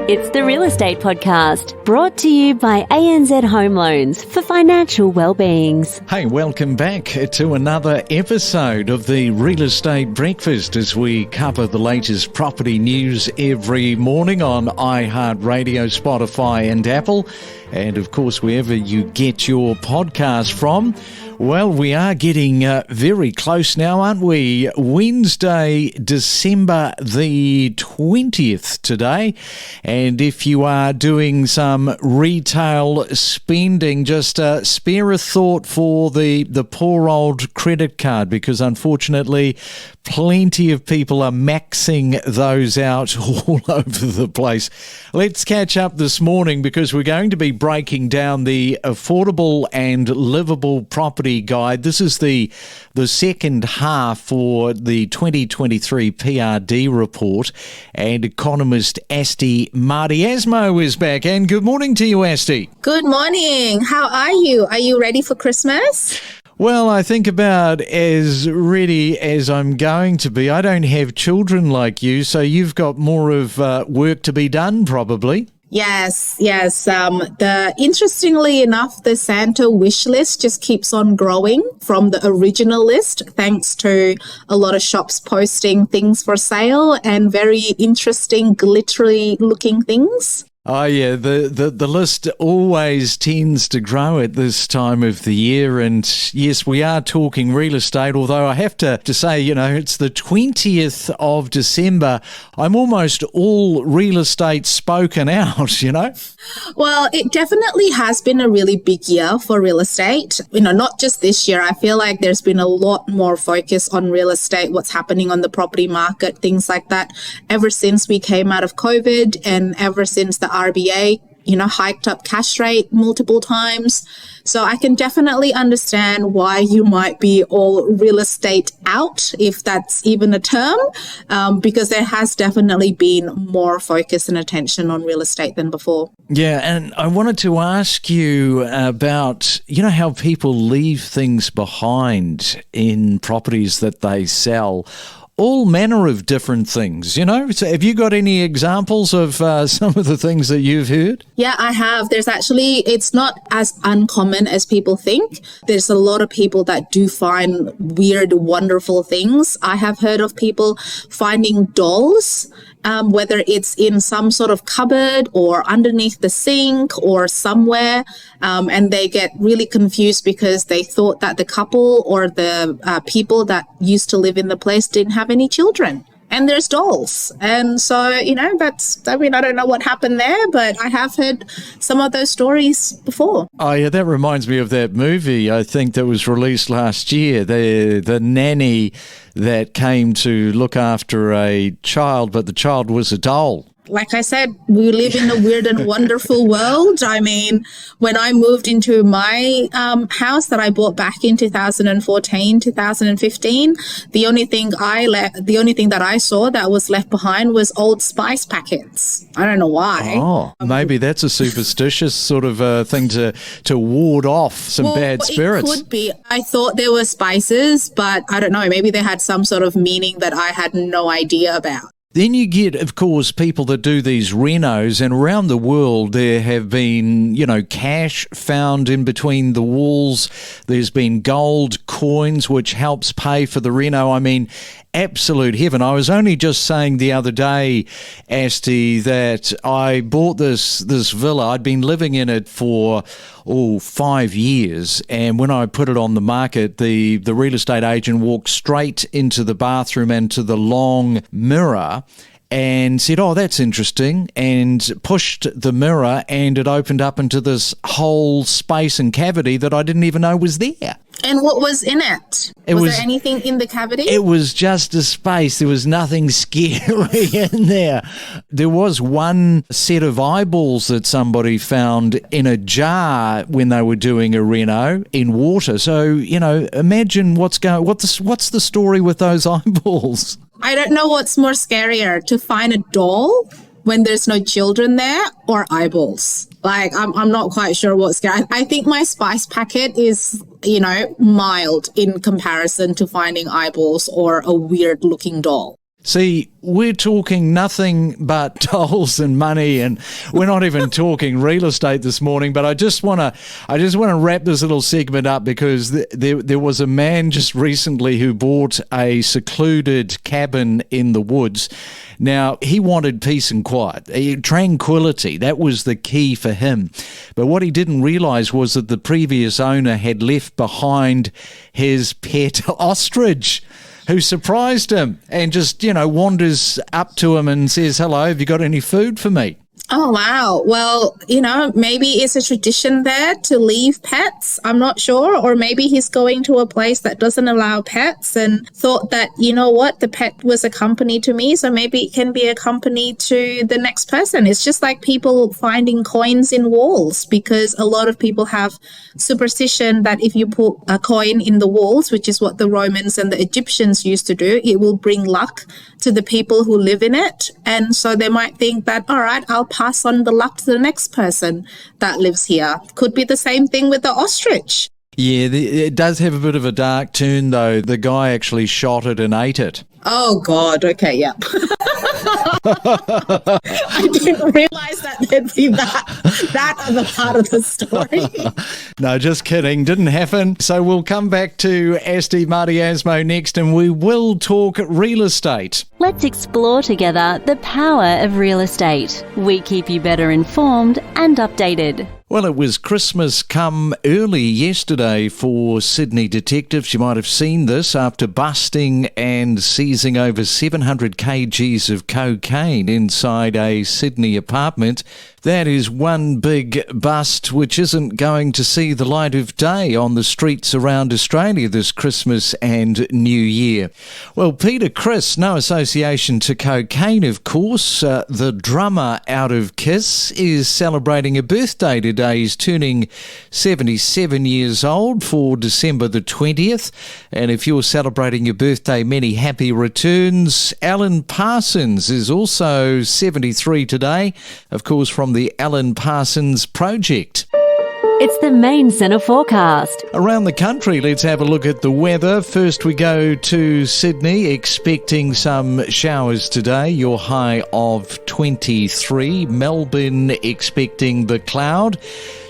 It's the Real Estate Podcast, brought to you by ANZ Home Loans for financial well-beings. Hey, welcome back to another episode of the Real Estate Breakfast as we cover the latest property news every morning on iHeartRadio, Spotify and Apple, and of course wherever you get your podcast from. Well, we are getting very close now, aren't we? Wednesday, December the 20th today. And if you are doing some retail spending, just spare a thought for the poor old credit card, because unfortunately plenty of people are maxing those out all over the place. Let's catch up this morning because we're going to be breaking down the Affordable and Livable Property Guide. This is the second half for the 2023 PRD report, and Economist Asti Mardiasmo is back. And good morning to you, Asti. Good morning. How are you? Are you ready for Christmas? Well, I think about as ready as I'm going to be. I don't have children like you, so you've got more of work to be done, probably. Yes. Interestingly enough, the Santa wish list just keeps on growing from the original list, thanks to a lot of shops posting things for sale and very interesting, glittery looking things. Oh, yeah, the list always tends to grow at this time of the year. And yes, we are talking real estate, although I have to say, it's the 20th of December. I'm almost all real estate spoken out, Well, it definitely has been a really big year for real estate. Not just this year. I feel like there's been a lot more focus on real estate, what's happening on the property market, things like that, ever since we came out of COVID and ever since the RBA, hiked up cash rate multiple times. So I can definitely understand why you might be all real estate out, if that's even a term, because there has definitely been more focus and attention on real estate than before. Yeah, and I wanted to ask you about, how people leave things behind in properties that they sell. All manner of different things, So have you got any examples of some of the things that you've heard? Yeah, I have. It's not as uncommon as people think. There's a lot of people that do find weird, wonderful things. I have heard of people finding dolls, whether it's in some sort of cupboard or underneath the sink or somewhere, and they get really confused because they thought that the couple or the people that used to live in the place didn't have any children. And there's dolls. And so, I don't know what happened there, but I have heard some of those stories before. Oh, yeah, that reminds me of that movie, I think, that was released last year, the nanny that came to look after a child, but the child was a doll. Like I said, we live in a weird and wonderful world. I mean, when I moved into my house that I bought back in 2014, 2015, the only thing that I saw that was left behind was Old Spice packets. I don't know why. Oh, maybe that's a superstitious sort of thing to ward off some bad spirits. It could be. I thought there were spices, but I don't know. Maybe they had some sort of meaning that I had no idea about. Then you get, of course, people that do these renos, and around the world there have been, cash found in between the walls. There's been gold coins, which helps pay for the reno. I mean, absolute heaven. I was only just saying the other day, Asti, that I bought this villa. I'd been living in it for 5 years, and when I put it on the market, the real estate agent walked straight into the bathroom and to the long mirror and said, "Oh, that's interesting," and pushed the mirror, and it opened up into this whole space and cavity that I didn't even know was there. And what was in it? Was there anything in the cavity? It was just a space. There was nothing scary in there. There was one set of eyeballs that somebody found in a jar when they were doing a reno in water. So, imagine what's the story with those eyeballs? I don't know what's more scarier, to find a doll when there's no children there, or eyeballs. Like, I'm not quite sure what's scary. I think my spice packet is, mild in comparison to finding eyeballs or a weird looking doll. See, we're talking nothing but dolls and money, and we're not even talking real estate this morning. But I just want to wrap this little segment up because there was a man just recently who bought a secluded cabin in the woods. Now, he wanted peace and quiet, tranquility. That was the key for him. But what he didn't realise was that the previous owner had left behind his pet ostrich, who surprised him and just, wanders up to him and says, "Hello, have you got any food for me?" Oh, wow. Well, maybe it's a tradition there to leave pets. I'm not sure. Or maybe he's going to a place that doesn't allow pets and thought that, the pet was a company to me. So maybe it can be a company to the next person. It's just like people finding coins in walls, because a lot of people have superstition that if you put a coin in the walls, which is what the Romans and the Egyptians used to do, it will bring luck to the people who live in it. And so they might think that, all right, I'll pass on the luck to the next person that lives here. Could be the same thing with the ostrich. Yeah, it does have a bit of a dark tune, though. The guy actually shot it and ate it. Oh, God. Okay, yeah. I didn't realise that there'd be that other part of the story. No, just kidding. Didn't happen. So we'll come back to Asti Mardiasmo next, and we will talk real estate. Let's explore together the power of real estate. We keep you better informed and updated. Well, it was Christmas come early yesterday for Sydney detectives. You might have seen this after busting and seizing over 700 kgs of cocaine inside a Sydney apartment. That is one big bust which isn't going to see the light of day on the streets around Australia this Christmas and New Year. Well, Peter Criss, no association to cocaine, of course. The drummer out of Kiss is celebrating a birthday today. He's turning 77 years old for December the 20th. And if you're celebrating your birthday, many happy returns. Alan Parsons is also 73 today, of course, from the Alan Parsons Project. It's the Main Centre forecast. Around the country, let's have a look at the weather. First we go to Sydney, expecting some showers today, your high of 23. Melbourne expecting the cloud.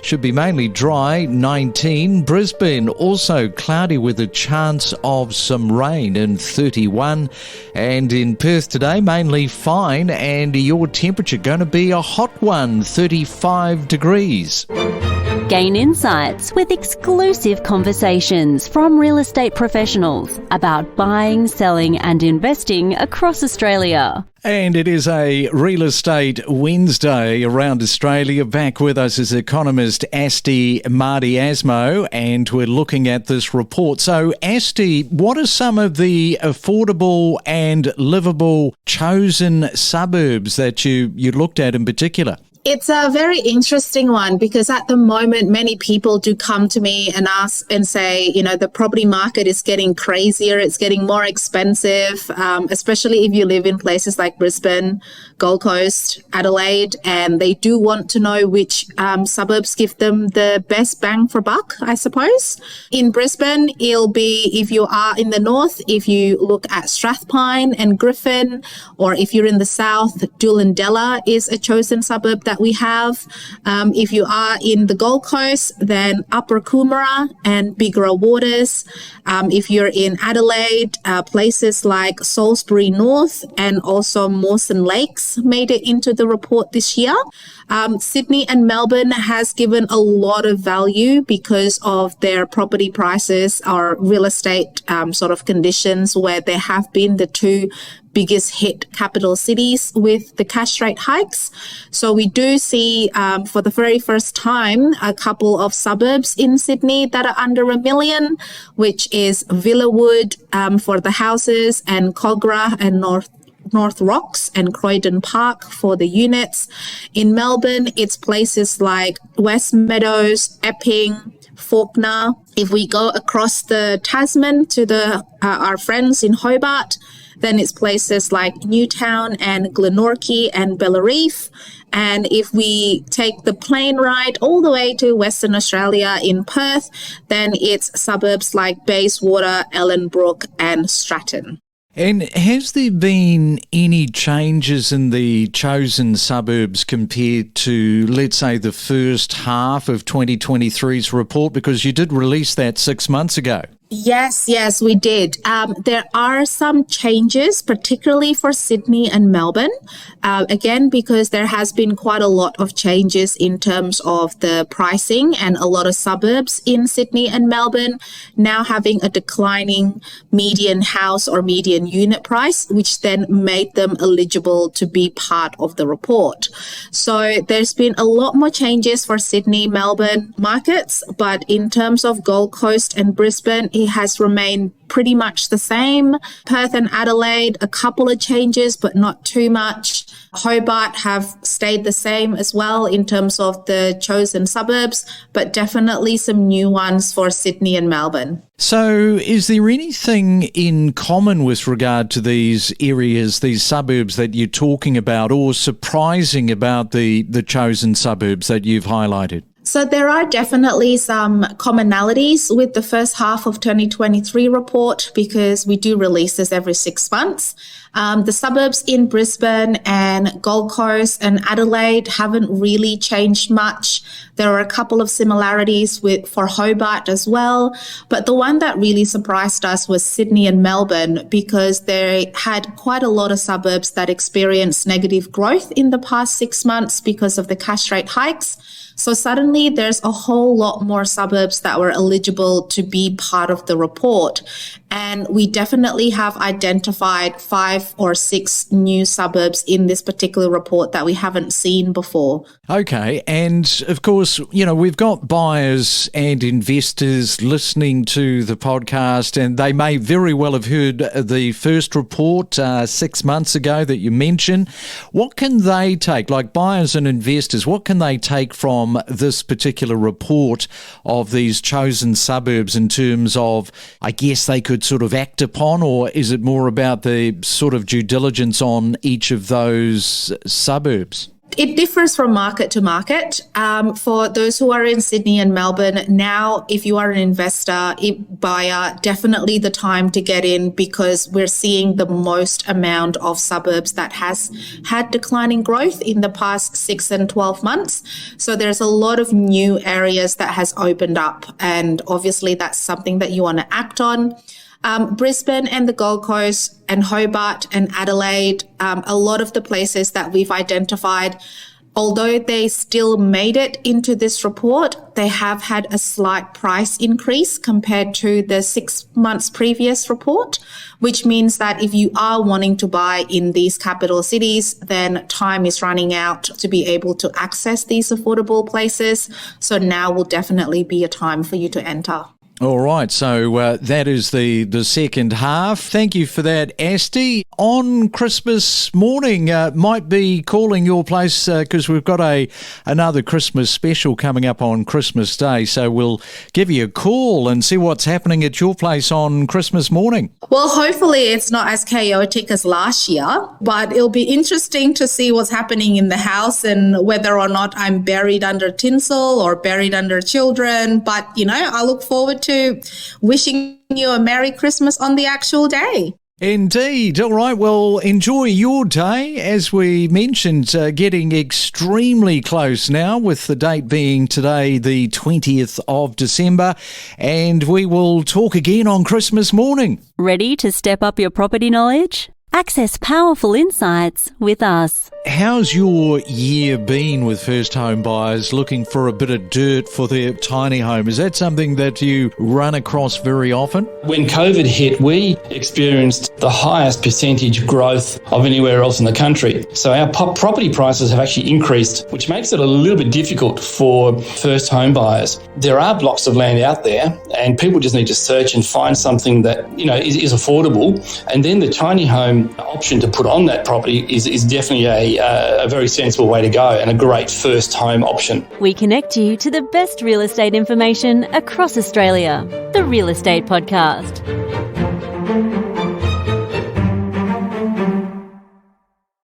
Should be mainly dry, 19. Brisbane also cloudy with a chance of some rain and 31. And in Perth today, mainly fine, and your temperature going to be a hot one, 35 degrees. Gain insights with exclusive conversations from real estate professionals about buying, selling and investing across Australia. And it is a Real Estate Wednesday around Australia. Back with us is Economist Asti Mardiasmo, and we're looking at this report. So, Asti, what are some of the affordable and livable chosen suburbs that you looked at in particular? It's a very interesting one because at the moment, many people do come to me and ask and say, the property market is getting crazier. It's getting more expensive, especially if you live in places like Brisbane, Gold Coast, Adelaide, and they do want to know which suburbs give them the best bang for buck, I suppose. In Brisbane, it'll be, if you are in the north, if you look at Strathpine and Griffin, or if you're in the south, Doolandella is a chosen suburb that we have. If you are in the Gold Coast, then Upper Coomera and Bigara Waters. If you're in Adelaide, places like Salisbury North and also Mawson Lakes made it into the report this year. Sydney and Melbourne has given a lot of value because of their property prices or real estate sort of conditions, where there have been the two biggest hit capital cities with the cash rate hikes. So we do see for the very first time a couple of suburbs in Sydney that are under $1 million, which is Villawood for the houses and Kogarah and North Rocks and Croydon Park for the units. In Melbourne, it's places like West Meadows, Epping, Fawkner. If we go across the Tasman to our friends in Hobart, then it's places like Newtown and Glenorchy and Belarive. And if we take the plane ride all the way to Western Australia in Perth, then it's suburbs like Bayswater, Ellenbrook and Stratton. And has there been any changes in the chosen suburbs compared to, let's say, the first half of 2023's report? Because you did release that 6 months ago. Yes, we did. There are some changes, particularly for Sydney and Melbourne. Again, because there has been quite a lot of changes in terms of the pricing, and a lot of suburbs in Sydney and Melbourne now having a declining median house or median unit price, which then made them eligible to be part of the report. So there's been a lot more changes for Sydney, Melbourne markets, but in terms of Gold Coast and Brisbane, it has remained pretty much the same. Perth and Adelaide, a couple of changes, but not too much. Hobart have stayed the same as well in terms of the chosen suburbs, but definitely some new ones for Sydney and Melbourne. So is there anything in common with regard to these areas, these suburbs that you're talking about, or surprising about the chosen suburbs that you've highlighted? So there are definitely some commonalities with the first half of 2023 report, because we do release this every 6 months. The suburbs in Brisbane and Gold Coast and Adelaide haven't really changed much. There are a couple of similarities for Hobart as well. But the one that really surprised us was Sydney and Melbourne, because they had quite a lot of suburbs that experienced negative growth in the past 6 months because of the cash rate hikes. So suddenly there's a whole lot more suburbs that were eligible to be part of the report. And we definitely have identified 5 or 6 new suburbs in this particular report that we haven't seen before. Okay. And of course, we've got buyers and investors listening to the podcast, and they may very well have heard the first report 6 months ago that you mentioned. What can they take, like buyers and investors, what can they take from this particular report of these chosen suburbs in terms of, I guess, they could sort of act upon, or is it more about the sort of due diligence on each of those suburbs? It differs from market to market. For those who are in Sydney and Melbourne, now, if you are an investor, buyer, definitely the time to get in, because we're seeing the most amount of suburbs that has had declining growth in the past 6 and 12 months. So there's a lot of new areas that has opened up, and obviously that's something that you want to act on. Brisbane and the Gold Coast and Hobart and Adelaide, a lot of the places that we've identified, although they still made it into this report, they have had a slight price increase compared to the 6 months previous report, which means that if you are wanting to buy in these capital cities, then time is running out to be able to access these affordable places. So now will definitely be a time for you to enter. All right, so that is the second half. Thank you for that, Asti. On Christmas morning, might be calling your place because we've got another Christmas special coming up on Christmas Day. So we'll give you a call and see what's happening at your place on Christmas morning. Well, hopefully it's not as chaotic as last year, but it'll be interesting to see what's happening in the house and whether or not I'm buried under tinsel or buried under children. But, I look forward to wishing you a Merry Christmas on the actual day. Indeed. All right. Well, enjoy your day. As we mentioned, getting extremely close now, with the date being today, the 20th of December. And we will talk again on Christmas morning. Ready to step up your property knowledge? Access powerful insights with us. How's your year been with first home buyers looking for a bit of dirt for their tiny home? Is that something that you run across very often? When COVID hit, we experienced the highest percentage growth of anywhere else in the country. So our property prices have actually increased, which makes it a little bit difficult for first home buyers. There are blocks of land out there, and people just need to search and find something that is affordable. And then the tiny home option to put on that property is definitely a very sensible way to go, and a great first home option. We connect you to the best real estate information across Australia. The Real Estate Podcast.